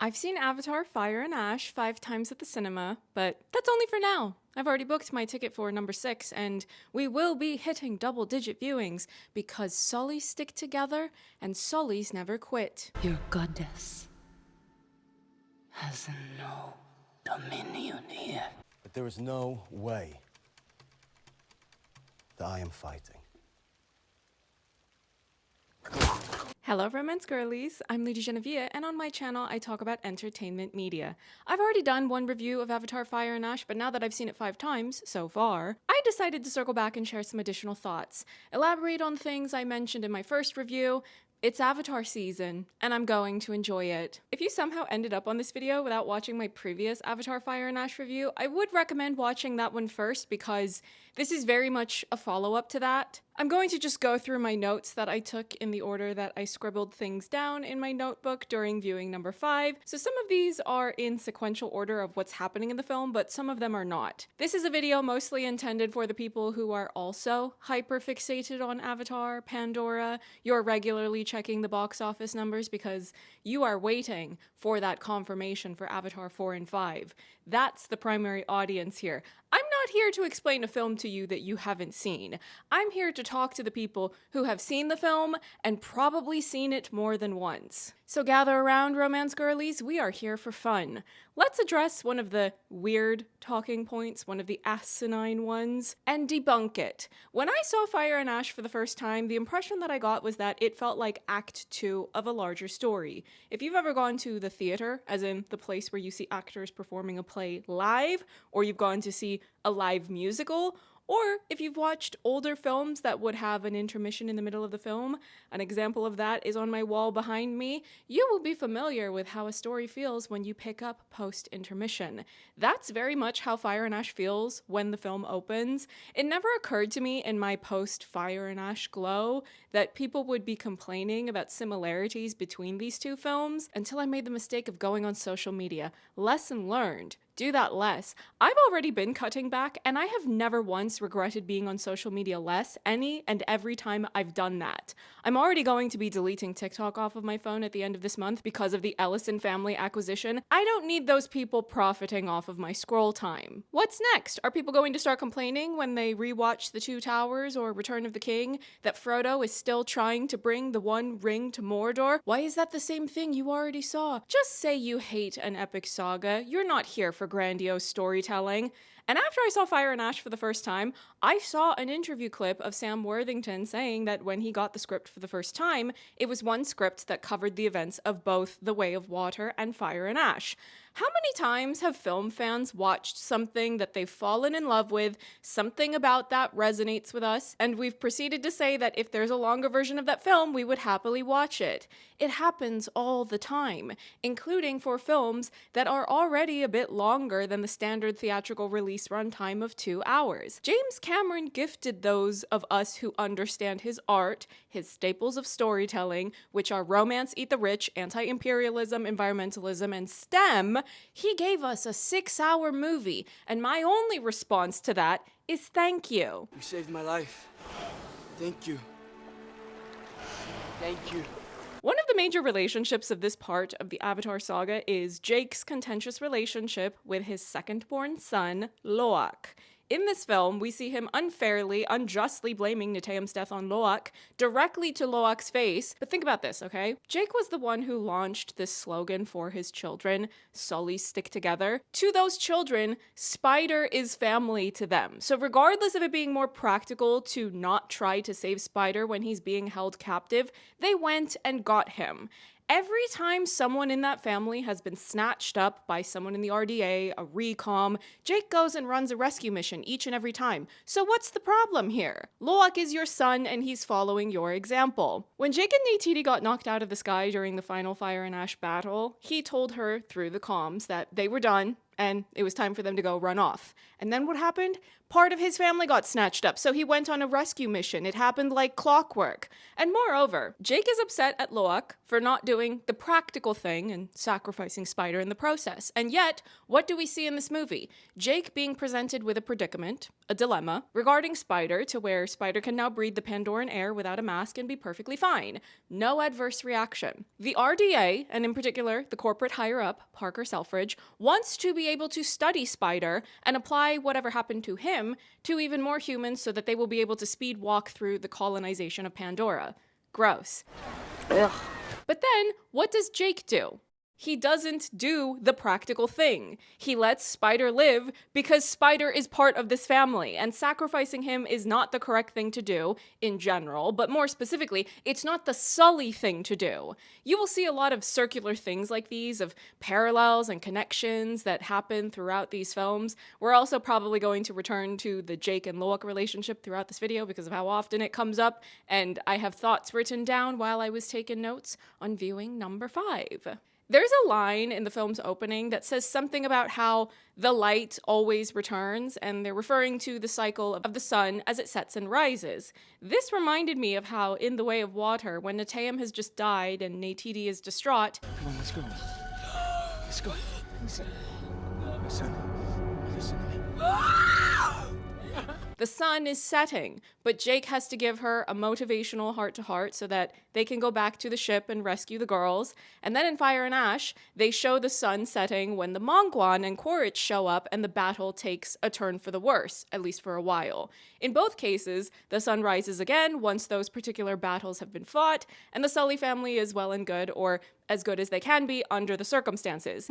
I've seen Avatar Fire and Ash 5 times at the cinema, but that's only for now. I've already booked my ticket for number 6, and we will be hitting double-digit viewings because Sullies stick together and Sullies never quit. Your goddess has no dominion here. But there is no way that I am fighting. Hello romance girlies, I'm Lady Genevieve, and on my channel I talk about entertainment media. I've already done one review of Avatar Fire and Ash, but now that I've seen it 5 times, so far, I decided to circle back and share some additional thoughts, elaborate on things I mentioned in my first review. It's Avatar season, and I'm going to enjoy it. If you somehow ended up on this video without watching my previous Avatar Fire and Ash review, I would recommend watching that one first because this is very much a follow-up to that. I'm going to just go through my notes that I took in the order that I scribbled things down in my notebook during viewing number 5. So some of these are in sequential order of what's happening in the film, but some of them are not. This is a video mostly intended for the people who are also hyper-fixated on Avatar, Pandora. You're regularly checking the box office numbers because you are waiting for that confirmation for Avatar 4 and 5. That's the primary audience here. I'm not here to explain a film to you that you haven't seen. I'm here to talk to the people who have seen the film and probably seen it more than once. So gather around, romance girlies, we are here for fun. Let's address one of the weird talking points, one of the asinine ones, and debunk it. When I saw Fire and Ash for the first time, the impression that I got was that it felt like Act 2 of a larger story. If you've ever gone to the theater, as in the place where you see actors performing a play live, or you've gone to see a live musical, or if you've watched older films that would have an intermission in the middle of the film, an example of that is on my wall behind me, you will be familiar with how a story feels when you pick up post-intermission. That's very much how Fire and Ash feels when the film opens. It never occurred to me in my post-Fire and Ash glow that people would be complaining about similarities between these two films until I made the mistake of going on social media. Lesson learned. Do that less. I've already been cutting back, and I have never once regretted being on social media less any and every time I've done that. I'm already going to be deleting TikTok off of my phone at the end of this month because of the Ellison family acquisition. I don't need those people profiting off of my scroll time. What's next? Are people going to start complaining when they rewatch The Two Towers or Return of the King that Frodo is still trying to bring the One Ring to Mordor? Why is that the same thing you already saw? Just say you hate an epic saga. You're not here for grandiose storytelling. And after I saw Fire and Ash for the first time, I saw an interview clip of Sam Worthington saying that when he got the script for the first time, it was one script that covered the events of both The Way of Water and Fire and Ash. How many times have film fans watched something that they've fallen in love with, something about that resonates with us, and we've proceeded to say that if there's a longer version of that film, we would happily watch it? It happens all the time, including for films that are already a bit longer than the standard theatrical release runtime of 2 hours. James Cameron gifted those of us who understand his art, his staples of storytelling, which are romance, eat the rich, anti-imperialism, environmentalism, and STEM. He gave us a 6-hour movie, and my only response to that is thank you. You saved my life. Thank you. Thank you. One of the major relationships of this part of the Avatar saga is Jake's contentious relationship with his second-born son, Loak. In this film, we see him unfairly, unjustly blaming Neteyam's death on Loak directly to Loak's face. But think about this, okay? Jake was the one who launched this slogan for his children, Sullies stick together. To those children, Spider is family to them. So regardless of it being more practical to not try to save Spider when he's being held captive, they went and got him. Every time someone in that family has been snatched up by someone in the RDA, a recom, Jake goes and runs a rescue mission each and every time. So what's the problem here? Loak is your son and he's following your example. When Jake and Neytiri got knocked out of the sky during the final Fire and Ash battle, he told her through the comms that they were done, and it was time for them to go run off. And then what happened? Part of his family got snatched up, so he went on a rescue mission. It happened like clockwork. And moreover, Jake is upset at Loak for not doing the practical thing and sacrificing Spider in the process. And yet, what do we see in this movie? Jake being presented with a predicament, a dilemma, regarding Spider, to where Spider can now breathe the Pandoran air without a mask and be perfectly fine. No adverse reaction. The RDA, and in particular, the corporate higher-up, Parker Selfridge, wants to be able to study Spider and apply whatever happened to him to even more humans so that they will be able to speed walk through the colonization of Pandora. Gross. Ugh. But then, what does Jake do? He doesn't do the practical thing. He lets Spider live because Spider is part of this family, and sacrificing him is not the correct thing to do in general, but more specifically, it's not the Sully thing to do. You will see a lot of circular things like these, of parallels and connections that happen throughout these films. We're also probably going to return to the Jake and Loak relationship throughout this video because of how often it comes up, and I have thoughts written down while I was taking notes on viewing number 5. There's a line in the film's opening that says something about how the light always returns, and they're referring to the cycle of the sun as it sets and rises. This reminded me of how in The Way of Water, when Neteyam has just died and Neytiri is distraught, Come on, let's go. Let's go. Listen. Listen to me. the sun is setting, but Jake has to give her a motivational heart-to-heart so that they can go back to the ship and rescue the girls. And then in Fire and Ash, they show the sun setting when the Mongwan and Quaritch show up and the battle takes a turn for the worse, at least for a while. In both cases, the sun rises again once those particular battles have been fought, and the Sully family is well and good, or as good as they can be under the circumstances.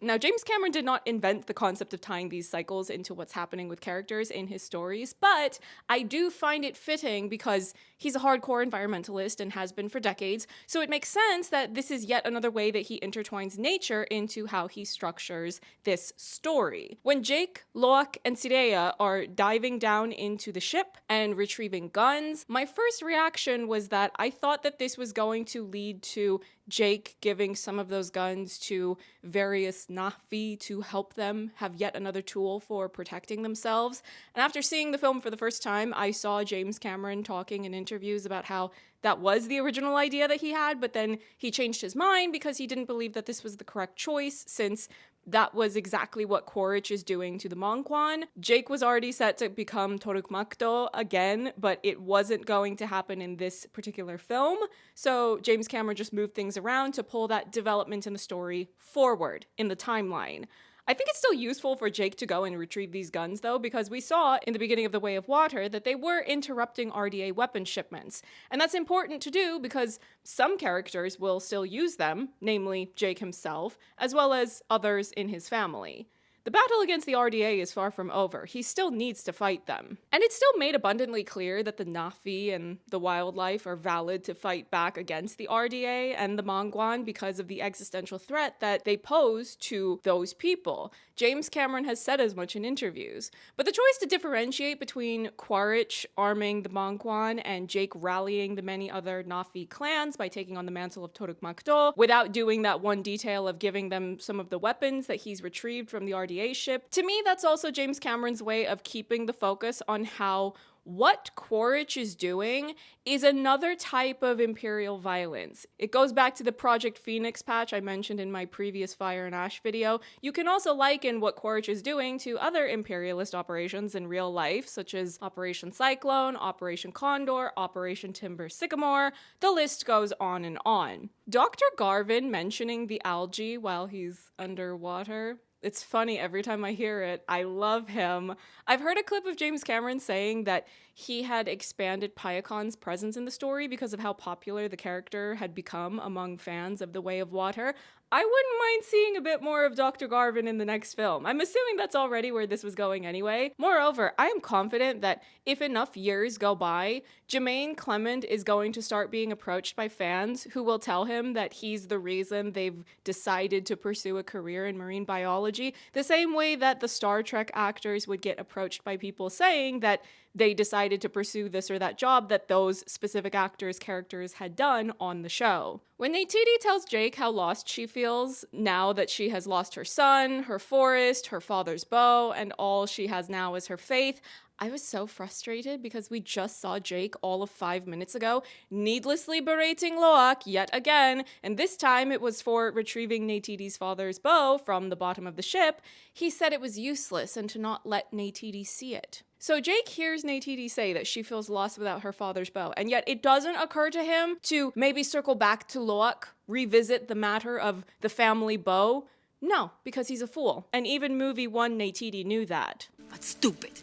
Now, James Cameron did not invent the concept of tying these cycles into what's happening with characters in his stories, but I do find it fitting because he's a hardcore environmentalist and has been for decades, so it makes sense that this is yet another way that he intertwines nature into how he structures this story. When Jake, Loak, and Sireya are diving down into the ship and retrieving guns, my first reaction was that I thought that this was going to lead to Jake giving some of those guns to various Na'vi to help them have yet another tool for protecting themselves. And after seeing the film for the first time, I saw James Cameron talking in interviews about how that was the original idea that he had, but then he changed his mind because he didn't believe that this was the correct choice, since that was exactly what Quaritch is doing to the Mongwan. Jake was already set to become Torukmakto again, but it wasn't going to happen in this particular film. So James Cameron just moved things around to pull that development in the story forward in the timeline. I think it's still useful for Jake to go and retrieve these guns, though, because we saw in the beginning of The Way of Water that they were interrupting RDA weapon shipments. And that's important to do because some characters will still use them, namely Jake himself, as well as others in his family. The battle against the RDA is far from over. He still needs to fight them. And it's still made abundantly clear that the Na'vi and the wildlife are valid to fight back against the RDA and the Mongwan because of the existential threat that they pose to those people. James Cameron has said as much in interviews. But the choice to differentiate between Quaritch arming the Mongwan and Jake rallying the many other Na'vi clans by taking on the mantle of Torukmakto without doing that one detail of giving them some of the weapons that he's retrieved from the RDA ship, to me that's also James Cameron's way of keeping the focus on how what Quaritch is doing is another type of imperial violence. It goes back to the Project Phoenix patch I mentioned in my previous Fire and Ash video. You can also liken what Quaritch is doing to other imperialist operations in real life, such as Operation Cyclone, Operation Condor, Operation Timber Sycamore. The list goes on and on. Dr. Garvin mentioning the algae while he's underwater, it's funny every time I hear it. I love him. I've heard a clip of James Cameron saying that he had expanded Pyakon's presence in the story because of how popular the character had become among fans of The Way of Water. I wouldn't mind seeing a bit more of Dr. Garvin in the next film. I'm assuming that's already where this was going anyway. Moreover, I am confident that if enough years go by, Jermaine Clement is going to start being approached by fans who will tell him that he's the reason they've decided to pursue a career in marine biology, the same way that the Star Trek actors would get approached by people saying that they decided to pursue this or that job that those specific actors' characters had done on the show. When Neytiri tells Jake how lost she feels now that she has lost her son, her forest, her father's bow, and all she has now is her faith, I was so frustrated because we just saw Jake all of 5 minutes ago needlessly berating Loak yet again, and this time it was for retrieving Neytiri's father's bow from the bottom of the ship. He said it was useless and to not let Neytiri see it. So Jake hears Neytiri say that she feels lost without her father's bow, and yet it doesn't occur to him to maybe circle back to Loak, revisit the matter of the family bow. No, because he's a fool. And even movie 1 Neytiri knew that. But stupid.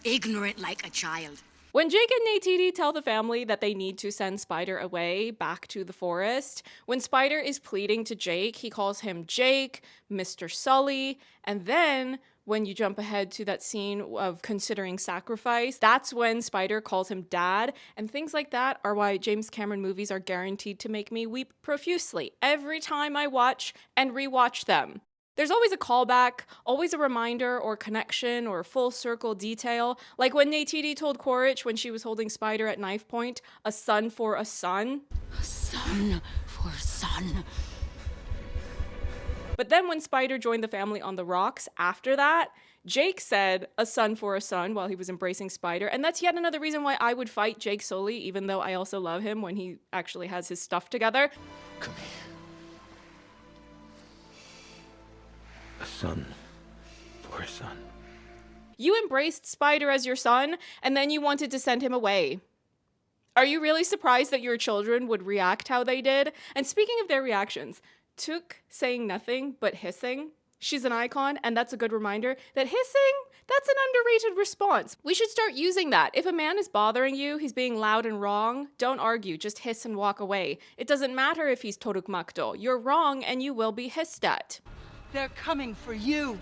Ignorant like a child. When Jake and Neytiri tell the family that they need to send Spider away back to the forest, when Spider is pleading to Jake, he calls him Jake, Mr. Sully, and then when you jump ahead to that scene of considering sacrifice, that's when Spider calls him Dad, and things like that are why James Cameron movies are guaranteed to make me weep profusely every time I watch and rewatch them. There's always a callback, always a reminder or connection or full circle detail, like when Neytiri told Quaritch when she was holding Spider at knife point, a son for a son. A son for son. But then when Spider joined the family on the rocks after that, Jake said a son for a son while he was embracing Spider, and that's yet another reason why I would fight Jake Sully, even though I also love him when he actually has his stuff together. Come here. A son for a son. You embraced Spider as your son, and then you wanted to send him away. Are you really surprised that your children would react how they did? And speaking of their reactions, Took saying nothing but hissing. She's an icon, and that's a good reminder that hissing, that's an underrated response. We should start using that. If a man is bothering you, he's being loud and wrong, don't argue, just hiss and walk away. It doesn't matter if he's Toruk Makto. You're wrong, and you will be hissed at. They're coming for you.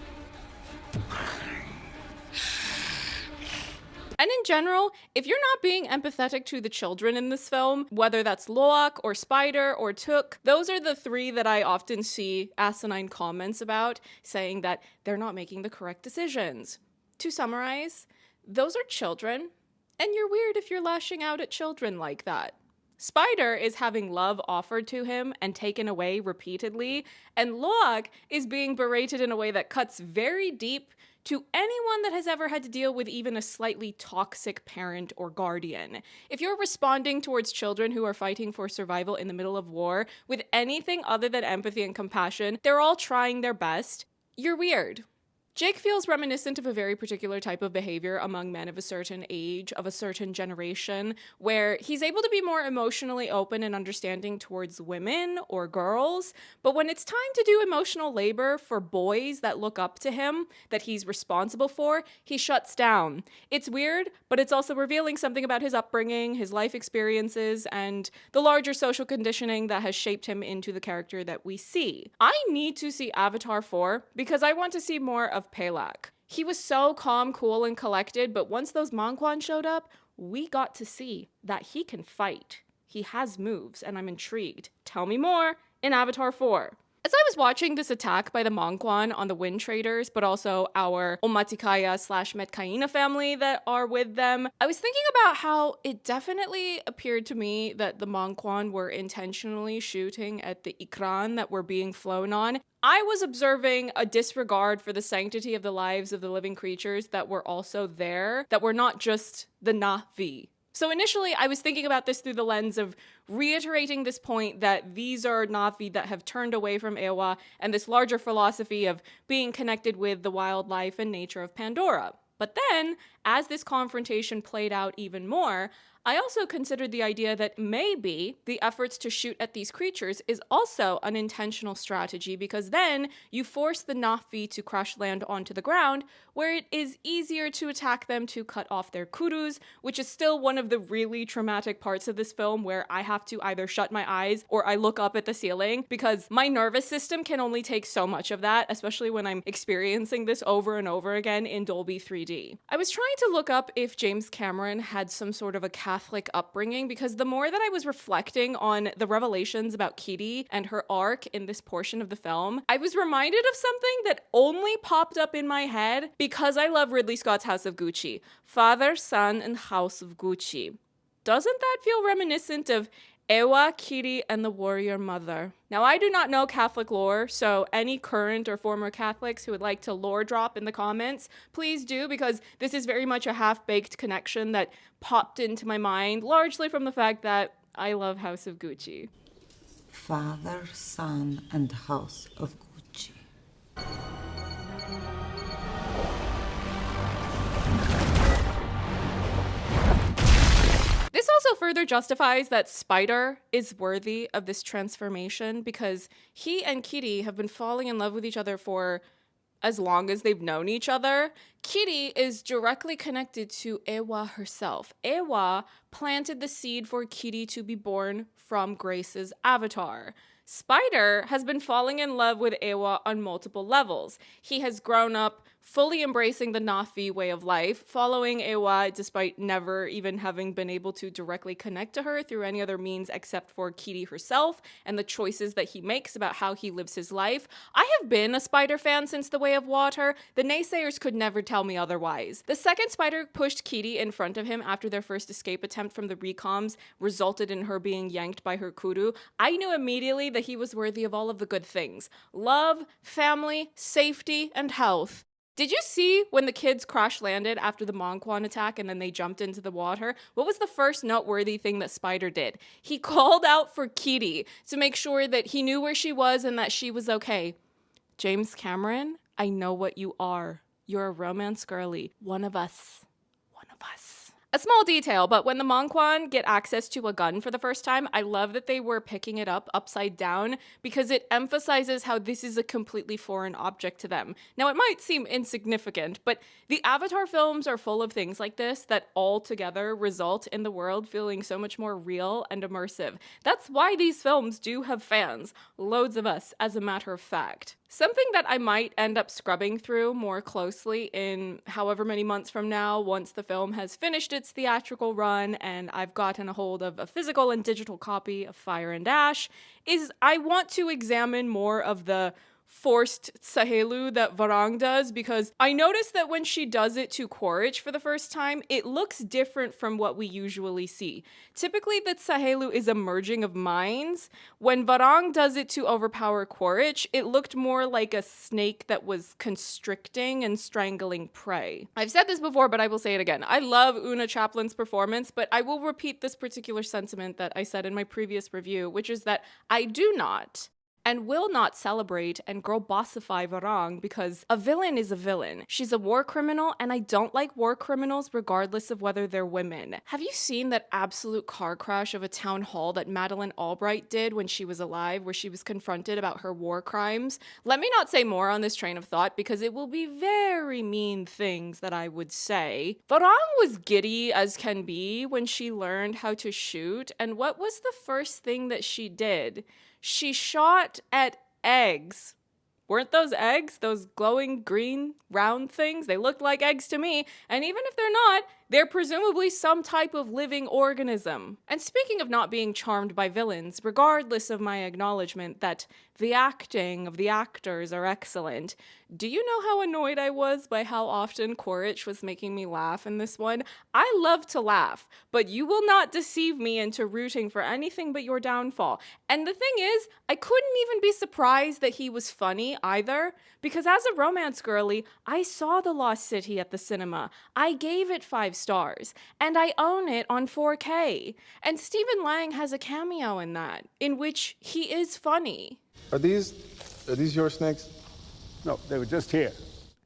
And in general, if you're not being empathetic to the children in this film, whether that's Loak or Spider or Took, those are the three that I often see asinine comments about, saying that they're not making the correct decisions. To summarize, those are children, and you're weird if you're lashing out at children like that. Spider is having love offered to him and taken away repeatedly, and Loak is being berated in a way that cuts very deep to anyone that has ever had to deal with even a slightly toxic parent or guardian. If you're responding towards children who are fighting for survival in the middle of war with anything other than empathy and compassion, they're all trying their best, you're weird. Jake feels reminiscent of a very particular type of behavior among men of a certain age, of a certain generation, where he's able to be more emotionally open and understanding towards women or girls, but when it's time to do emotional labor for boys that look up to him, that he's responsible for, he shuts down. It's weird, but it's also revealing something about his upbringing, his life experiences, and the larger social conditioning that has shaped him into the character that we see. I need to see Avatar 4 because I want to see more of Pelak. He was so calm, cool, and collected, but once those Mongkwan showed up, we got to see that he can fight. He has moves, and I'm intrigued. Tell me more in Avatar 4. As I was watching this attack by the Mongkwan on the Wind Traders, but also our Omaticaya/Metcaina family that are with them, I was thinking about how it definitely appeared to me that the Mongkwan were intentionally shooting at the Ikran that were being flown on. I was observing a disregard for the sanctity of the lives of the living creatures that were also there, that were not just the Na'vi. So initially, I was thinking about this through the lens of reiterating this point that these are Na'vi that have turned away from Ewa and this larger philosophy of being connected with the wildlife and nature of Pandora. But then, as this confrontation played out even more, I also considered the idea that maybe the efforts to shoot at these creatures is also an intentional strategy, because then you force the Na'vi to crash land onto the ground, where it is easier to attack them to cut off their kurus, which is still one of the really traumatic parts of this film where I have to either shut my eyes or I look up at the ceiling, because my nervous system can only take so much of that, especially when I'm experiencing this over and over again in Dolby 3D. I was trying to look up if James Cameron had some sort of a Catholic upbringing, because the more that I was reflecting on the revelations about Kitty and her arc in this portion of the film, I was reminded of something that only popped up in my head because I love Ridley Scott's House of Gucci. Father, Son, and House of Gucci. Doesn't that feel reminiscent of Ewa, Kitty, and the Warrior Mother? Now, I do not know Catholic lore, so any current or former Catholics who would like to lore drop in the comments, please do, because this is very much a half-baked connection that popped into my mind, largely from the fact that I love House of Gucci. Father, Son, and House of Gucci. This also further justifies that Spider is worthy of this transformation, because he and Kitty have been falling in love with each other for as long as they've known each other. Kitty is directly connected to Ewa herself. Ewa planted the seed for Kitty to be born from Grace's avatar. Spider has been falling in love with Ewa on multiple levels. He has grown up fully embracing the Nafi way of life, following Ewa despite never even having been able to directly connect to her through any other means except for Kitty herself and the choices that he makes about how he lives his life. I have been a Spider fan since The Way of Water. The naysayers could never tell me otherwise. The second Spider pushed Kitty in front of him after their first escape attempt from the recoms resulted in her being yanked by her kuru, I knew immediately that he was worthy of all of the good things: love, family, safety, and health. Did you see when the kids crash landed after the Monquan attack and then they jumped into the water? What was the first noteworthy thing that Spider did? He called out for Kitty to make sure that he knew where she was and that she was okay. James Cameron, I know what you are. You're a romance girly. One of us. One of us. A small detail, but when the Monquan get access to a gun for the first time, I love that they were picking it up upside down because it emphasizes how this is a completely foreign object to them. Now, it might seem insignificant, but the Avatar films are full of things like this that all together result in the world feeling so much more real and immersive. That's why these films do have fans. Loads of us, as a matter of fact. Something that I might end up scrubbing through more closely in however many months from now, once the film has finished its theatrical run and I've gotten a hold of a physical and digital copy of Fire and Ash, is I want to examine more of the forced Sahelu that Varang does, because I noticed that when she does it to Quaritch for the first time, it looks different from what we usually see. Typically, that Sahelu is a merging of minds. When Varang does it to overpower Quaritch, it looked more like a snake that was constricting and strangling prey. I've said this before, but I will say it again. I love Una Chaplin's performance, but I will repeat this particular sentiment that I said in my previous review, which is that I do not and will not celebrate and girl bossify Varang, because a villain is a villain. She's a war criminal, and I don't like war criminals regardless of whether they're women. Have you seen that absolute car crash of a town hall that Madeleine Albright did when she was alive, where she was confronted about her war crimes? Let me not say more on this train of thought, because it will be very mean things that I would say. Varang was giddy as can be when she learned how to shoot, and what was the first thing that she did? She shot at eggs. Weren't those eggs? Those glowing green round things? They looked like eggs to me. And even if they're not, they're presumably some type of living organism. And speaking of not being charmed by villains, regardless of my acknowledgement that the acting of the actors are excellent, do you know how annoyed I was by how often Quaritch was making me laugh in this one? I love to laugh, but you will not deceive me into rooting for anything but your downfall. And the thing is, I couldn't even be surprised that he was funny either, because as a romance girly, I saw The Lost City at the cinema. I gave it 5 stars, and I own it on 4K. And Stephen Lang has a cameo in that, in which he is funny. Are these your snakes? No, they were just here.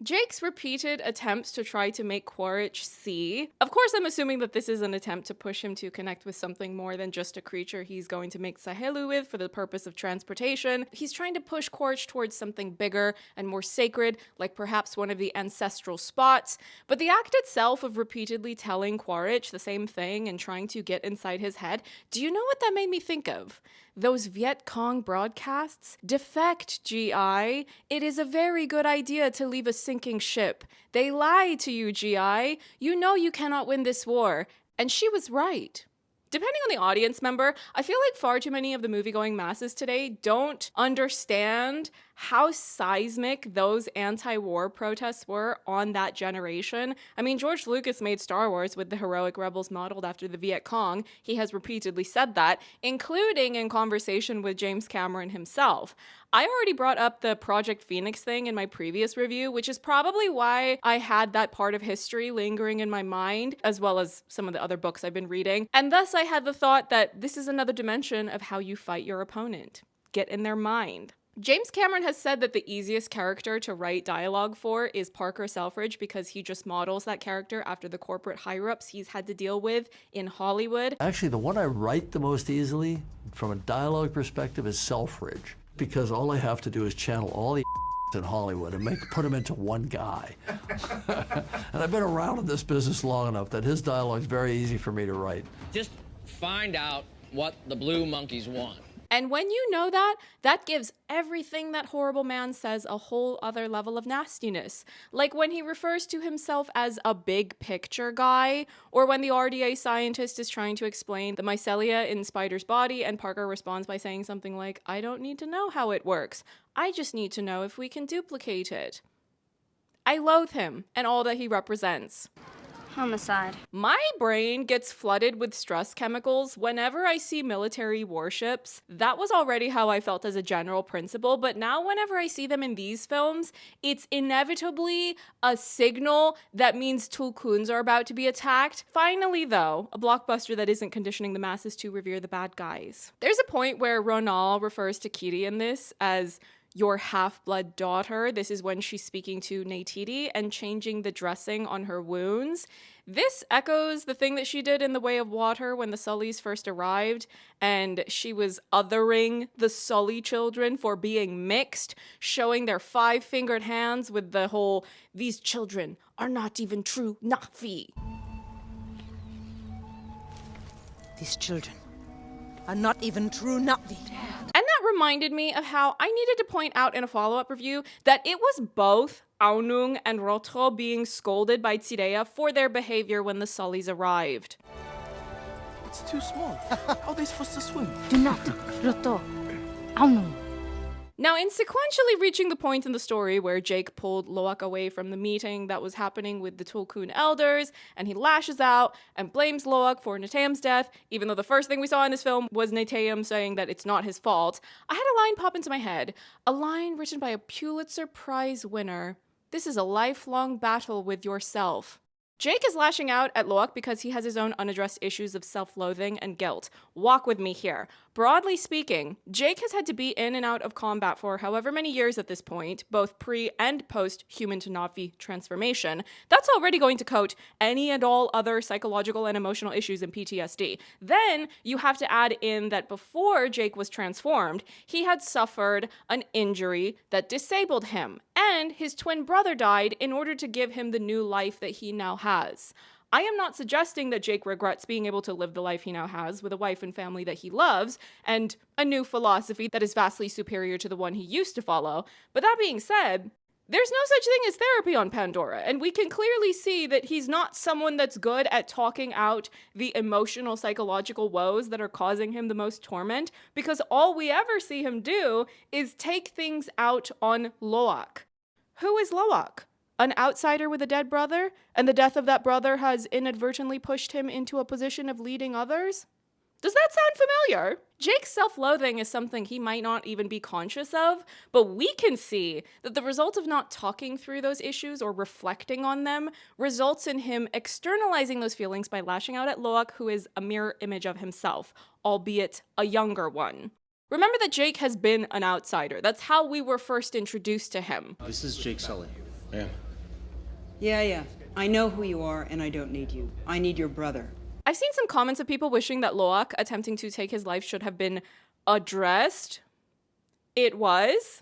Jake's repeated attempts to try to make Quaritch see. Of course, I'm assuming that this is an attempt to push him to connect with something more than just a creature he's going to make Sahelu with for the purpose of transportation. He's trying to push Quaritch towards something bigger and more sacred, like perhaps one of the ancestral spots. But the act itself of repeatedly telling Quaritch the same thing and trying to get inside his head, do you know what that made me think of? Those Viet Cong broadcasts? Defect, GI. It is a very good idea to leave a sinking ship. They lie to you, GI. You know you cannot win this war. And she was right. Depending on the audience member, I feel like far too many of the movie-going masses today don't understand how seismic those anti-war protests were on that generation. I mean, George Lucas made Star Wars with the heroic rebels modeled after the Viet Cong. He has repeatedly said that, including in conversation with James Cameron himself. I already brought up the Project Phoenix thing in my previous review, which is probably why I had that part of history lingering in my mind, as well as some of the other books I've been reading. And thus I had the thought that this is another dimension of how you fight your opponent. Get in their mind. James Cameron has said that the easiest character to write dialogue for is Parker Selfridge because he just models that character after the corporate higher-ups he's had to deal with in Hollywood. Actually, the one I write the most easily from a dialogue perspective is Selfridge, because all I have to do is channel all the in Hollywood and put him into one guy. And I've been around in this business long enough that his dialogue is very easy for me to write. Just find out what the blue monkeys want. And when you know that, that gives everything that horrible man says a whole other level of nastiness. Like when he refers to himself as a big picture guy, or when the RDA scientist is trying to explain the mycelia in Spider's body and Parker responds by saying something like, "I don't need to know how it works. I just need to know if we can duplicate it." I loathe him and all that he represents. Homicide. My brain gets flooded with stress chemicals whenever I see military warships. That was already how I felt as a general principle, but now whenever I see them in these films, it's inevitably a signal that means Tulkuns are about to be attacked. Finally, though, a blockbuster that isn't conditioning the masses to revere the bad guys. There's a point where Ronal refers to Kiri in this as your half-blood daughter. This is when she's speaking to Neytiri and changing the dressing on her wounds. This echoes the thing that she did in The Way of Water when the Sullys first arrived, and she was othering the Sully children for being mixed, showing their 5-fingered hands with the whole, "These children are not even true Na'vi." These children are not even true Na'vi. And that reminded me of how I needed to point out in a follow-up review that it was both Aunung and Rotro being scolded by Tsireya for their behavior when the Sullys arrived. It's too small. How are they supposed to swim? Do not. Roto. Aunu. Now, in sequentially reaching the point in the story where Jake pulled Loak away from the meeting that was happening with the Tulkun elders, and he lashes out and blames Loak for Neteyam's death, even though the first thing we saw in this film was Neteyam saying that it's not his fault, I had a line pop into my head. A line written by a Pulitzer Prize winner. "This is a lifelong battle with yourself." Jake is lashing out at Loak because he has his own unaddressed issues of self-loathing and guilt. Walk with me here. Broadly speaking, Jake has had to be in and out of combat for however many years at this point, both pre- and post-human to Na'vi transformation. That's already going to coat any and all other psychological and emotional issues in PTSD. Then you have to add in that before Jake was transformed, he had suffered an injury that disabled him, and his twin brother died in order to give him the new life that he now has. I am not suggesting that Jake regrets being able to live the life he now has with a wife and family that he loves, and a new philosophy that is vastly superior to the one he used to follow. But that being said, there's no such thing as therapy on Pandora, and we can clearly see that he's not someone that's good at talking out the emotional, psychological woes that are causing him the most torment, because all we ever see him do is take things out on Loak. Who is Loak? An outsider with a dead brother, and the death of that brother has inadvertently pushed him into a position of leading others? Does that sound familiar? Jake's self-loathing is something he might not even be conscious of, but we can see that the result of not talking through those issues or reflecting on them results in him externalizing those feelings by lashing out at Loak, who is a mirror image of himself, albeit a younger one. Remember that Jake has been an outsider. That's how we were first introduced to him. This is Jake Sully. Yeah. Yeah. I know who you are, and I don't need you. I need your brother. I've seen some comments of people wishing that Loak attempting to take his life should have been addressed. It was.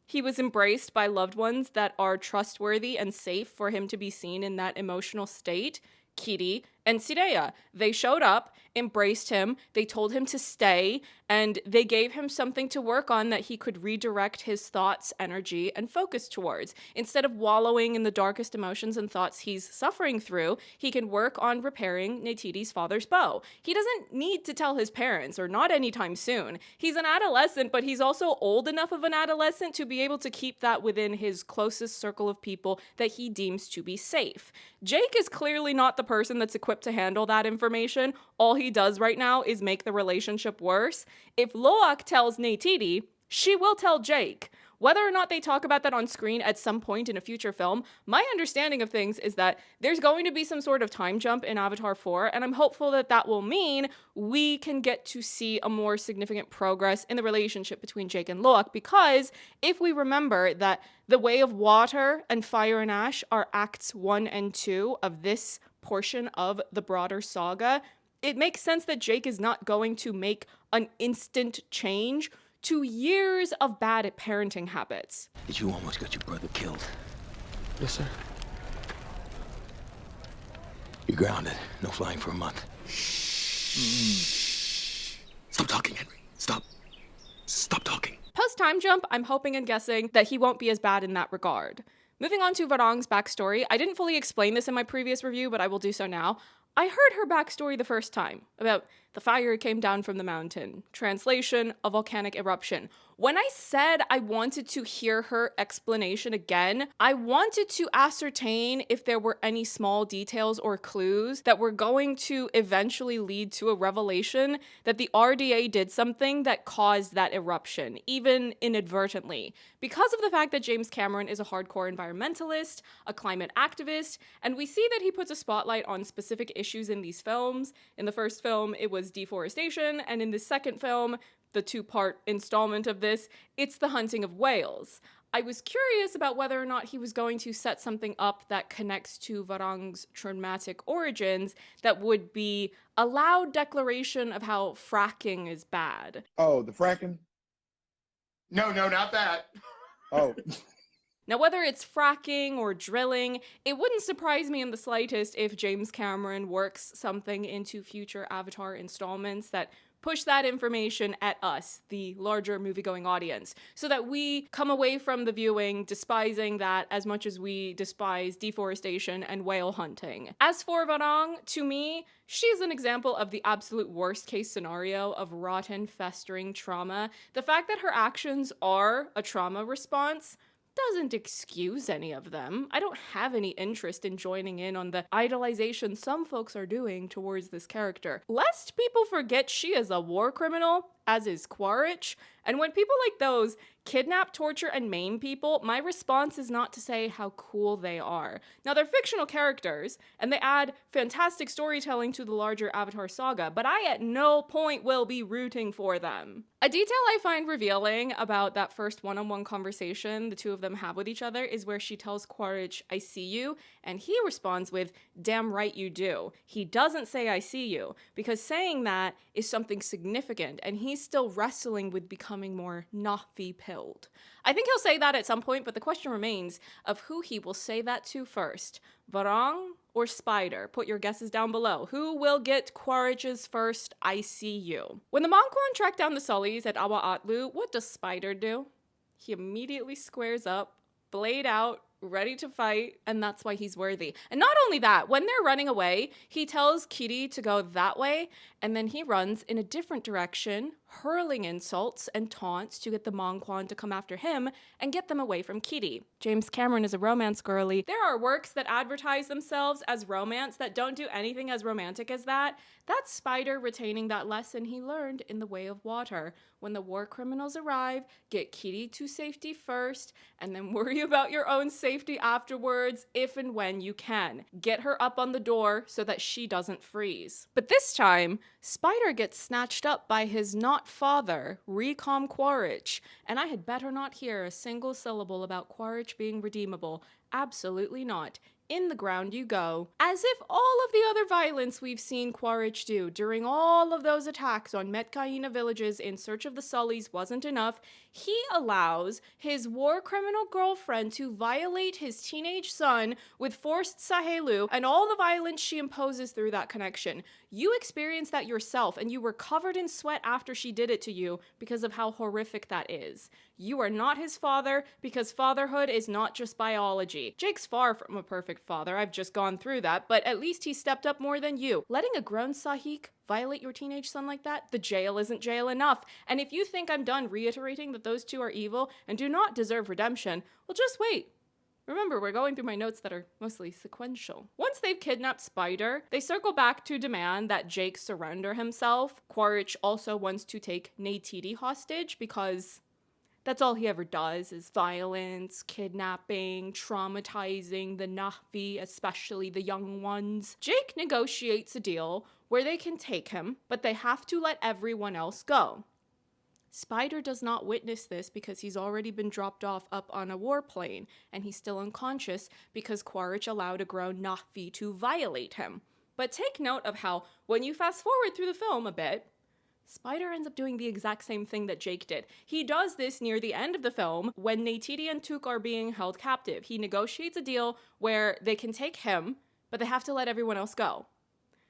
He was embraced by loved ones that are trustworthy and safe for him to be seen in that emotional state. Kiri and Sireya. They showed up, embraced him, they told him to stay, and they gave him something to work on that he could redirect his thoughts, energy, and focus towards. Instead of wallowing in the darkest emotions and thoughts he's suffering through, he can work on repairing Neytiri's father's bow. He doesn't need to tell his parents, or not anytime soon. He's an adolescent, but he's also old enough of an adolescent to be able to keep that within his closest circle of people that he deems to be safe. Jake is clearly not the person that's equipped to handle that information. All he does right now is make the relationship worse. If Loak tells Neytiri, she will tell Jake. Whether or not they talk about that on screen at some point in a future film, my understanding of things is that there's going to be some sort of time jump in Avatar 4, and I'm hopeful that that will mean we can get to see a more significant progress in the relationship between Jake and Loak, because if we remember that The Way of Water and Fire and Ash are acts 1 and 2 of this portion of the broader saga, it makes sense that Jake is not going to make an instant change to years of bad parenting habits. You almost got your brother killed. Yes, sir. You're grounded. No flying for a month. Stop talking, Henry. Stop. Stop talking. Post-time jump, I'm hoping and guessing that he won't be as bad in that regard. Moving on to Varang's backstory, I didn't fully explain this in my previous review, but I will do so now. I heard her backstory the first time, about the fire came down from the mountain. Translation, a volcanic eruption. When I said I wanted to hear her explanation again, I wanted to ascertain if there were any small details or clues that were going to eventually lead to a revelation that the RDA did something that caused that eruption, even inadvertently. Because of the fact that James Cameron is a hardcore environmentalist, a climate activist, and we see that he puts a spotlight on specific issues in these films. In the first film, it was deforestation, and in the second film, the two-part installment of this, it's the hunting of whales. I was curious about whether or not he was going to set something up that connects to Varang's traumatic origins that would be a loud declaration of how fracking is bad. Oh, the fracking? No, not that. Oh. Now, whether it's fracking or drilling, it wouldn't surprise me in the slightest if James Cameron works something into future Avatar installments that push that information at us, the larger movie-going audience, so that we come away from the viewing despising that as much as we despise deforestation and whale hunting. As for Varang, to me, she's an example of the absolute worst-case scenario of rotten, festering trauma. The fact that her actions are a trauma response doesn't excuse any of them. I don't have any interest in joining in on the idolization some folks are doing towards this character. Lest people forget she is a war criminal, as is Quaritch, and when people like those kidnap, torture, and maim people, my response is not to say how cool they are. Now, they're fictional characters, and they add fantastic storytelling to the larger Avatar saga, but I at no point will be rooting for them. A detail I find revealing about that first one-on-one conversation the two of them have with each other is where she tells Quaritch, "I see you," and he responds with, "Damn right you do." He doesn't say, "I see you," because saying that is something significant, and he's still wrestling with becoming more Na'vi-pilled. I think he'll say that at some point, but the question remains of who he will say that to first. Varang or Spider? Put your guesses down below. Who will get Quaritch's first "I see you"? When the Monquan track down the Sullys at Awa'atlu, what does Spider do? He immediately squares up, blade out, ready to fight, and that's why he's worthy. And not only that, when they're running away, he tells Kitty to go that way, and then he runs in a different direction, hurling insults and taunts to get the Monquan to come after him and get them away from Kitty. James Cameron is a romance girly. There are works that advertise themselves as romance that don't do anything as romantic as that. That's Spider retaining that lesson he learned in The Way of Water. When the war criminals arrive, get Kitty to safety first, and then worry about your own safety afterwards if and when you can. Get her up on the door so that she doesn't freeze. But this time, Spider gets snatched up by his not-father, Recom Quaritch, and I had better not hear a single syllable about Quaritch being redeemable. Absolutely not. in the ground you go. As if all of the other violence we've seen Quaritch do during all of those attacks on Metcaina villages in search of the Sullies wasn't enough, he allows his war criminal girlfriend to violate his teenage son with forced sahelu and all the violence she imposes through that connection. You experienced that yourself, and you were covered in sweat after she did it to you because of how horrific that is. You are not his father, because fatherhood is not just biology. Jake's far from a perfect father, I've just gone through that, but at least he stepped up more than you. Letting a grown Sahik violate your teenage son like that, the jail isn't jail enough. And if you think I'm done reiterating that those two are evil and do not deserve redemption, well, just wait. Remember, we're going through my notes that are mostly sequential. Once they've kidnapped Spider, they circle back to demand that Jake surrender himself. Quaritch also wants to take Neytiri hostage because that's all he ever does is violence, kidnapping, traumatizing the Na'vi, especially the young ones. Jake negotiates a deal where they can take him, but they have to let everyone else go. Spider does not witness this because he's already been dropped off up on a warplane, and he's still unconscious because Quaritch allowed a grown Na'vi to violate him. But take note of how, when you fast forward through the film a bit, Spider ends up doing the exact same thing that Jake did. He does this near the end of the film when Neytiri and Took are being held captive. He negotiates a deal where they can take him, but they have to let everyone else go.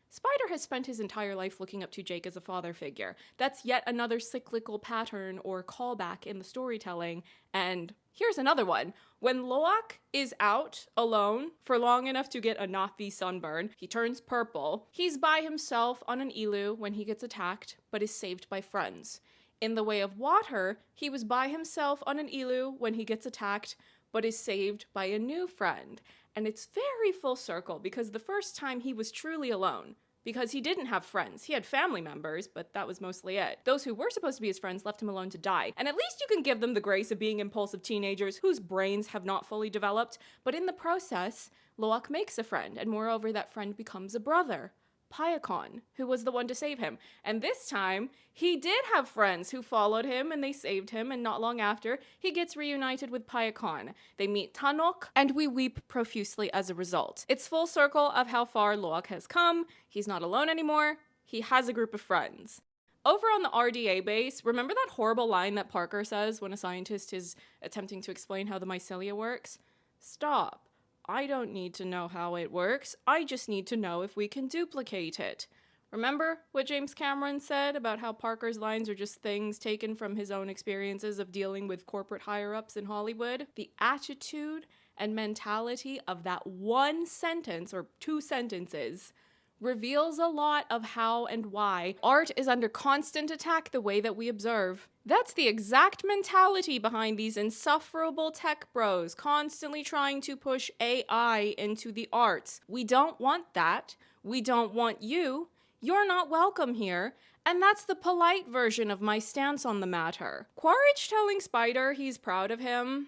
Spider has spent his entire life looking up to Jake as a father figure. That's yet another cyclical pattern or callback in the storytelling, and here's another one. When Loak is out alone for long enough to get a Na'vi sunburn, he turns purple. He's by himself on an ilu when he gets attacked, but is saved by friends. In The Way of Water, he was by himself on an ilu when he gets attacked, but is saved by a new friend. And it's very full circle because the first time he was truly alone. Because he didn't have friends. He had family members, but that was mostly it. Those who were supposed to be his friends left him alone to die. And at least you can give them the grace of being impulsive teenagers whose brains have not fully developed. But in the process, Loak makes a friend, and moreover, that friend becomes a brother. PIOUS, who was the one to save him. And this time, he did have friends who followed him and they saved him, and not long after, he gets reunited with PIOUS. They meet Tanok, and we weep profusely as a result. It's full circle of how far Loak has come. He's not alone anymore. He has a group of friends. Over on the RDA base, remember that horrible line that Parker says when a scientist is attempting to explain how the mycelia works? Stop. I don't need to know how it works. I just need to know if we can duplicate it. Remember what James Cameron said about how Parker's lines are just things taken from his own experiences of dealing with corporate higher-ups in Hollywood? The attitude and mentality of that one sentence, or two sentences, reveals a lot of how and why art is under constant attack the way that we observe. That's the exact mentality behind these insufferable tech bros constantly trying to push AI into the arts. We don't want that. We don't want you. You're not welcome here. And that's the polite version of my stance on the matter. Quaritch telling Spider he's proud of him.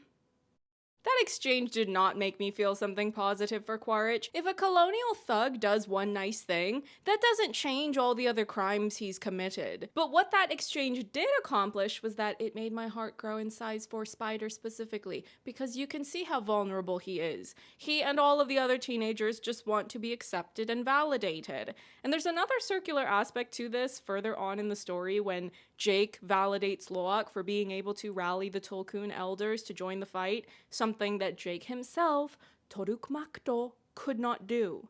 That exchange did not make me feel something positive for Quaritch. If a colonial thug does one nice thing, that doesn't change all the other crimes he's committed. But what that exchange did accomplish was that it made my heart grow in size for Spider specifically, because you can see how vulnerable he is. He and all of the other teenagers just want to be accepted and validated. And there's another circular aspect to this further on in the story when Jake validates Loak for being able to rally the Tulkun elders to join the fight, something that Jake himself, Toruk Makto, could not do.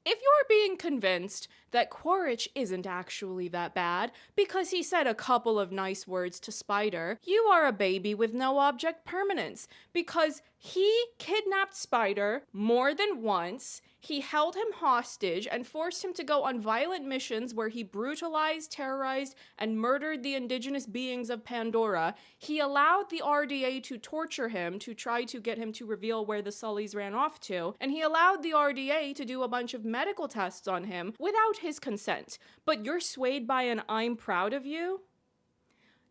If you're being convinced that Quaritch isn't actually that bad because he said a couple of nice words to Spider, you are a baby with no object permanence, because he kidnapped Spider more than once, he held him hostage and forced him to go on violent missions where he brutalized, terrorized, and murdered the indigenous beings of Pandora. He allowed the RDA to torture him to try to get him to reveal where the Sullies ran off to, and he allowed the RDA to do a bunch of medical tests on him without his consent. But you're swayed by an "I'm proud of you"?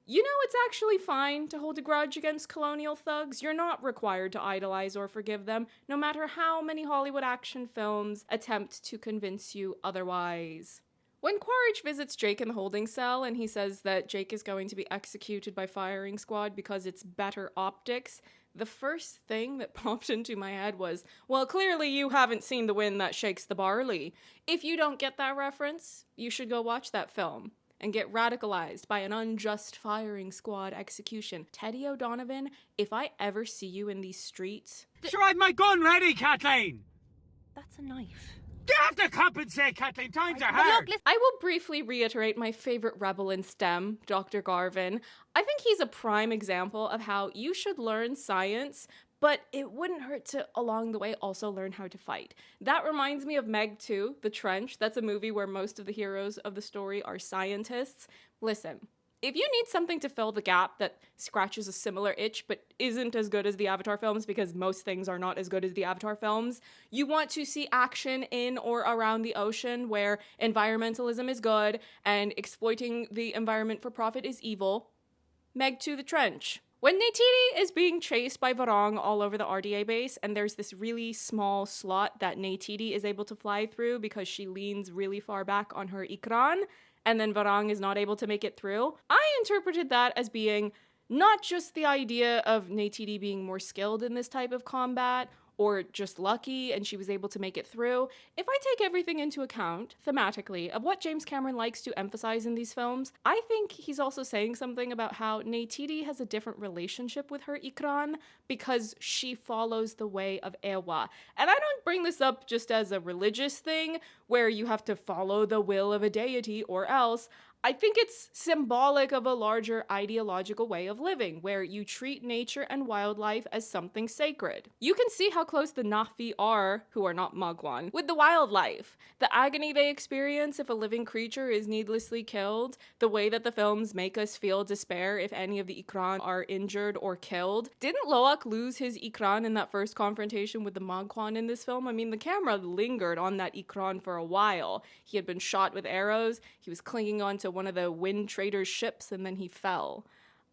You know it's actually fine to hold a grudge against colonial thugs. You're not required to idolize or forgive them, no matter how many Hollywood action films attempt to convince you otherwise. When Quaritch visits Jake in the holding cell and he says that Jake is going to be executed by firing squad because it's better optics, the first thing that popped into my head was, well, clearly you haven't seen The Wind That Shakes the Barley. If you don't get that reference, you should go watch that film and get radicalized by an unjust firing squad execution. Teddy O'Donovan, if I ever see you in these streets... Sure, I've my gun ready, Kathleen! That's a knife. You have to compensate, Kathleen. Times are hard. I will briefly reiterate my favorite rebel in STEM, Dr. Garvin. I think he's a prime example of how you should learn science, but it wouldn't hurt to, along the way, also learn how to fight. That reminds me of Meg 2, The Trench. That's a movie where most of the heroes of the story are scientists. Listen, if you need something to fill the gap that scratches a similar itch but isn't as good as the Avatar films, because most things are not as good as the Avatar films, you want to see action in or around the ocean where environmentalism is good and exploiting the environment for profit is evil, Meg 2, The Trench. When Neytiri is being chased by Varong all over the RDA base, and there's this really small slot that Neytiri is able to fly through because she leans really far back on her ikran, and then Varong is not able to make it through, I interpreted that as being not just the idea of Neytiri being more skilled in this type of combat, or just lucky and she was able to make it through. If I take everything into account, thematically, of what James Cameron likes to emphasize in these films, I think he's also saying something about how Neytiri has a different relationship with her ikran because she follows the way of Ewa. And I don't bring this up just as a religious thing where you have to follow the will of a deity or else. I think it's symbolic of a larger ideological way of living, where you treat nature and wildlife as something sacred. You can see how close the Na'vi are, who are not Mugwan, with the wildlife. The agony they experience if a living creature is needlessly killed, the way that the films make us feel despair if any of the Ikran are injured or killed. Didn't Loak lose his Ikran in that first confrontation with the Mugwan in this film? I mean, the camera lingered on that Ikran for a while. He had been shot with arrows, he was clinging on to one of the Wind Trader's ships, and then he fell.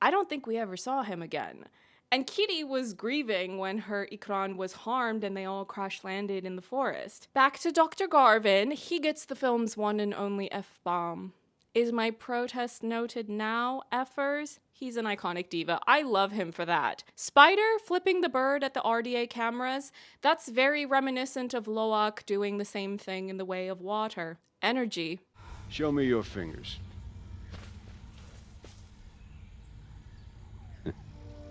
I don't think we ever saw him again. And Kitty was grieving when her Ikran was harmed and they all crash-landed in the forest. Back to Dr. Garvin, he gets the film's one and only F-bomb. Is my protest noted now, F'ers? He's an iconic diva. I love him for that. Spider flipping the bird at the RDA cameras, that's very reminiscent of Loak doing the same thing in the way of water. Energy. Show me your fingers.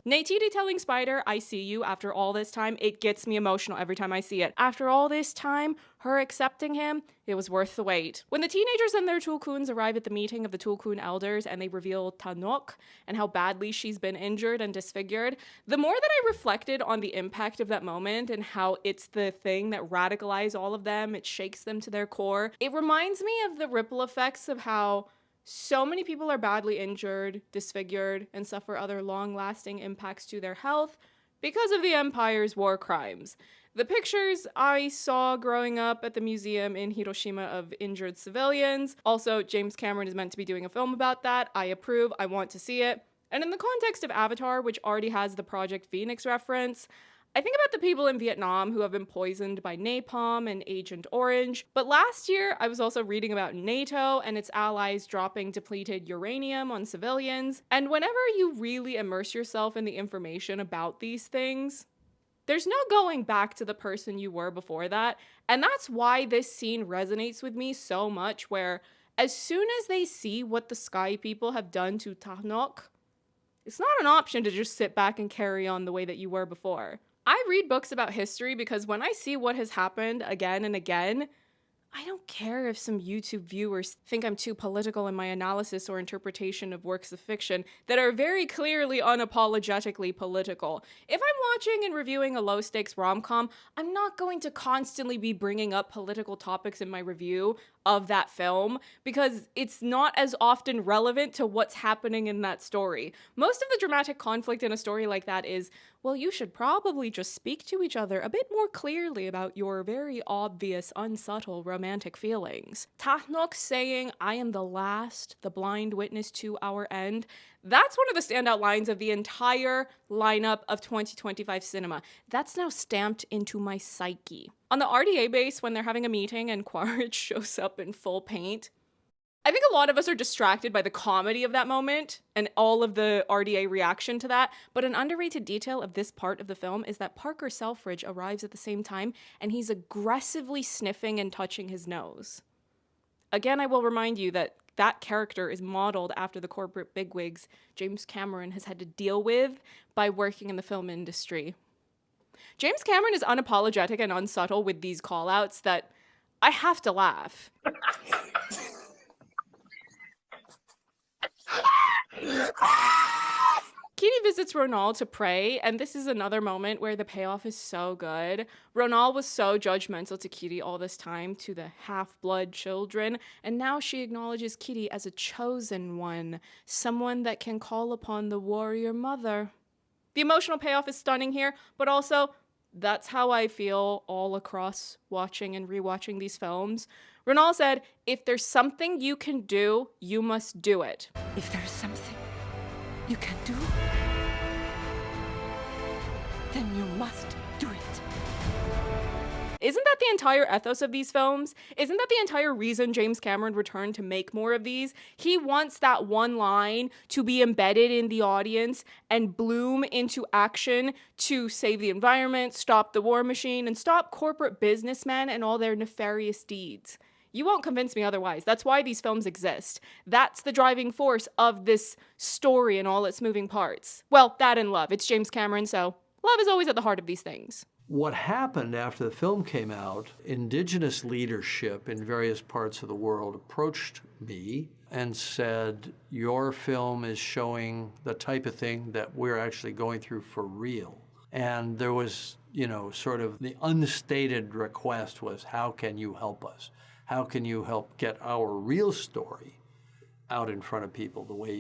Neytiri telling Spider, I see you after all this time, it gets me emotional every time I see it. After all this time, her accepting him, it was worth the wait. When the teenagers and their Tulkuns arrive at the meeting of the Tulkun elders and they reveal Tanok and how badly she's been injured and disfigured, the more that I reflected on the impact of that moment and how it's the thing that radicalized all of them, it shakes them to their core, it reminds me of the ripple effects of how so many people are badly injured, disfigured, and suffer other long-lasting impacts to their health because of the Empire's war crimes. The pictures I saw growing up at the museum in Hiroshima of injured civilians. Also, James Cameron is meant to be doing a film about that. I approve. I want to see it. And in the context of Avatar, which already has the Project Phoenix reference, I think about the people in Vietnam who have been poisoned by napalm and Agent Orange, but last year I was also reading about NATO and its allies dropping depleted uranium on civilians, and whenever you really immerse yourself in the information about these things, there's no going back to the person you were before that, and that's why this scene resonates with me so much, where as soon as they see what the Sky People have done to Tanok, it's not an option to just sit back and carry on the way that you were before. I read books about history because when I see what has happened again and again, I don't care if some YouTube viewers think I'm too political in my analysis or interpretation of works of fiction that are very clearly unapologetically political. If I'm watching and reviewing a low-stakes rom-com, I'm not going to constantly be bringing up political topics in my review of that film because it's not as often relevant to what's happening in that story. Most of the dramatic conflict in a story like that is, well, you should probably just speak to each other a bit more clearly about your very obvious, unsubtle romantic feelings. Tanok saying, I am the last, the blind witness to our end, that's one of the standout lines of the entire lineup of 2025 cinema. That's now stamped into my psyche. On the RDA base, when they're having a meeting and Quaritch shows up in full paint, I think a lot of us are distracted by the comedy of that moment and all of the RDA reaction to that, but an underrated detail of this part of the film is that Parker Selfridge arrives at the same time and he's aggressively sniffing and touching his nose. Again, I will remind you that that character is modeled after the corporate bigwigs James Cameron has had to deal with by working in the film industry. James Cameron is unapologetic and unsubtle with these call-outs that I have to laugh. Kitty visits Ronald to pray, and this is another moment where the payoff is so good. Ronald was so judgmental to Kitty all this time, to the half-blood children, and now she acknowledges Kitty as a chosen one, someone that can call upon the warrior mother. The emotional payoff is stunning here, but also, that's how I feel all across watching and rewatching these films. Ronald said, if there's something you can do, you must do it. If there's something you can do, then you must do it. Isn't that the entire ethos of these films? Isn't that the entire reason James Cameron returned to make more of these? He wants that one line to be embedded in the audience and bloom into action to save the environment, stop the war machine, and stop corporate businessmen and all their nefarious deeds. You won't convince me otherwise. That's why these films exist. That's the driving force of this story and all its moving parts. Well, that and love. It's James Cameron, so love is always at the heart of these things. What happened after the film came out, indigenous leadership in various parts of the world approached me and said, your film is showing the type of thing that we're actually going through for real. And there was, sort of the unstated request was, how can you help us? How can you help get our real story out in front of people the way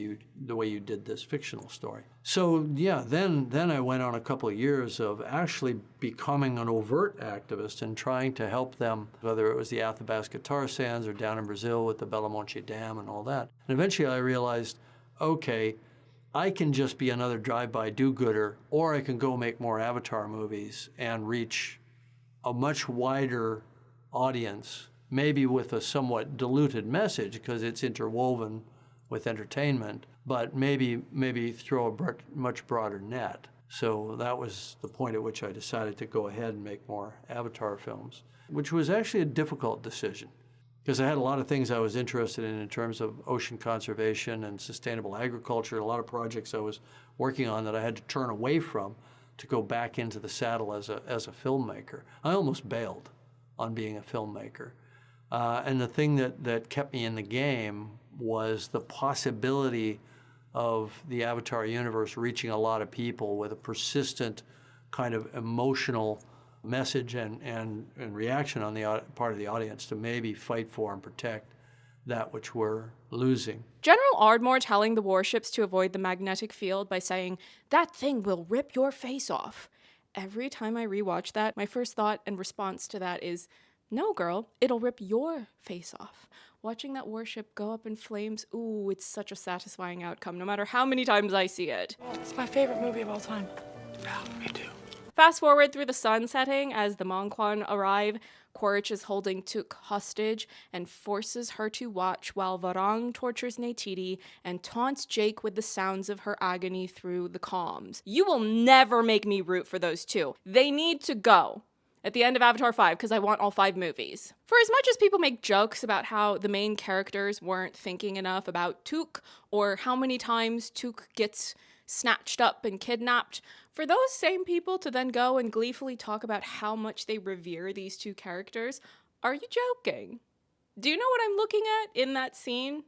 you did this fictional story? So yeah, then I went on a couple of years of actually becoming an overt activist and trying to help them, whether it was the Athabasca tar sands or down in Brazil with the Belo Monte Dam and all that. And eventually I realized, okay, I can just be another drive-by do-gooder, or I can go make more Avatar movies and reach a much wider audience, maybe with a somewhat diluted message because it's interwoven with entertainment, but maybe throw a much broader net. So that was the point at which I decided to go ahead and make more Avatar films, which was actually a difficult decision because I had a lot of things I was interested in terms of ocean conservation and sustainable agriculture, a lot of projects I was working on that I had to turn away from to go back into the saddle as a filmmaker. I almost bailed on being a filmmaker. And the thing that kept me in the game was the possibility of the Avatar universe reaching a lot of people with a persistent kind of emotional message and reaction on the part of the audience to maybe fight for and protect that which we're losing. General Ardmore telling the warships to avoid the magnetic field by saying, that thing will rip your face off. Every time I rewatch that, my first thought and response to that is, no, girl, it'll rip your face off. Watching that warship go up in flames, ooh, it's such a satisfying outcome, no matter how many times I see it. It's my favorite movie of all time. Yeah, me too. Fast forward through the sun setting as the Monquan arrive. Quaritch is holding Took hostage and forces her to watch while Varang tortures Neytiri and taunts Jake with the sounds of her agony through the comms. You will never make me root for those two. They need to go at the end of Avatar 5 because I want all 5 movies. For as much as people make jokes about how the main characters weren't thinking enough about Took or how many times Took gets snatched up and kidnapped, for those same people to then go and gleefully talk about how much they revere these two characters, are you joking? Do you know what I'm looking at in that scene?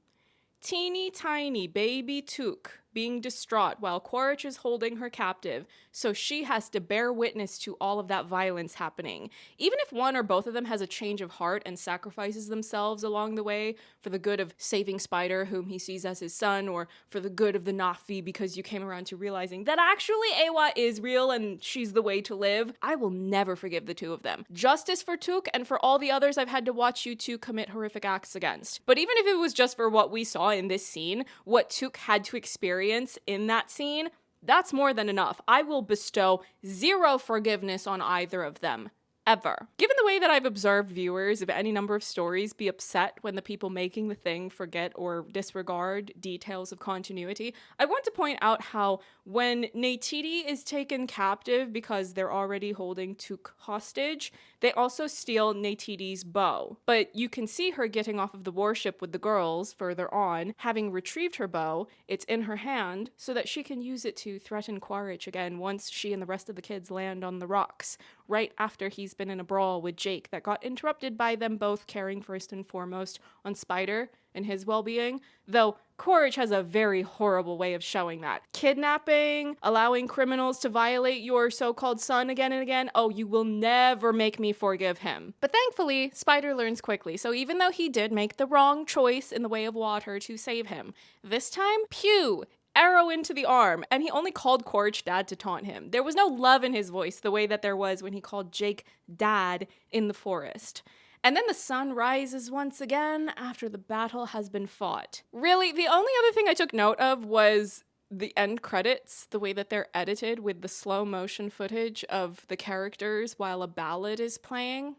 Teeny tiny baby Took being distraught while Quaritch is holding her captive, so she has to bear witness to all of that violence happening. Even if one or both of them has a change of heart and sacrifices themselves along the way for the good of saving Spider, whom he sees as his son, or for the good of the Na'vi because you came around to realizing that actually Eywa is real and she's the way to live, I will never forgive the two of them. Justice for Took and for all the others I've had to watch you two commit horrific acts against. But even if it was just for what we saw in this scene, what Took had to experience in that scene, that's more than enough. I will bestow zero forgiveness on either of them. ever. Given the way that I've observed viewers of any number of stories be upset when the people making the thing forget or disregard details of continuity, I want to point out how when Neytiri is taken captive because they're already holding Tuk hostage, they also steal Neytiri's bow. But you can see her getting off of the warship with the girls further on, having retrieved her bow. It's in her hand so that she can use it to threaten Quaritch again once she and the rest of the kids land on the rocks, right after he's been in a brawl with Jake that got interrupted by them both caring first and foremost on Spider and his well-being, though Quaritch has a very horrible way of showing that. Kidnapping, allowing criminals to violate your so-called son again and again, oh, you will never make me forgive him. But thankfully, Spider learns quickly, so even though he did make the wrong choice in the way of water to save him, this time, pew! Arrow into the arm, and he only called Quaritch Dad to taunt him. There was no love in his voice the way that there was when he called Jake Dad in the forest. And then the sun rises once again after the battle has been fought. Really, the only other thing I took note of was the end credits, the way that they're edited with the slow motion footage of the characters while a ballad is playing.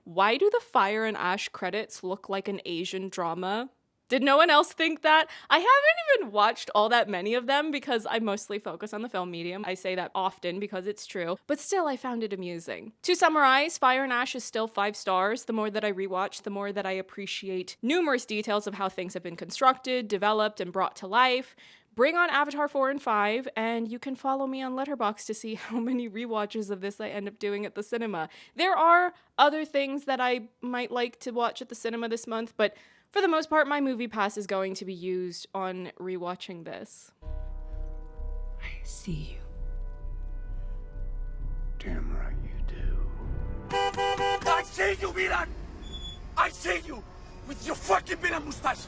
Why do the Fire and Ash credits look like an Asian drama? Did no one else think that? I haven't even watched all that many of them because I mostly focus on the film medium. I say that often because it's true, but still I found it amusing. To summarize, Fire and Ash is still 5 stars. The more that I rewatch, the more that I appreciate numerous details of how things have been constructed, developed, and brought to life. Bring on Avatar 4 and 5, and you can follow me on Letterboxd to see how many rewatches of this I end up doing at the cinema. There are other things that I might like to watch at the cinema this month, but for the most part, my movie pass is going to be used on rewatching this. I see you. Damn right you do. I see you, Miran! I see you! With your fucking Miran mustache!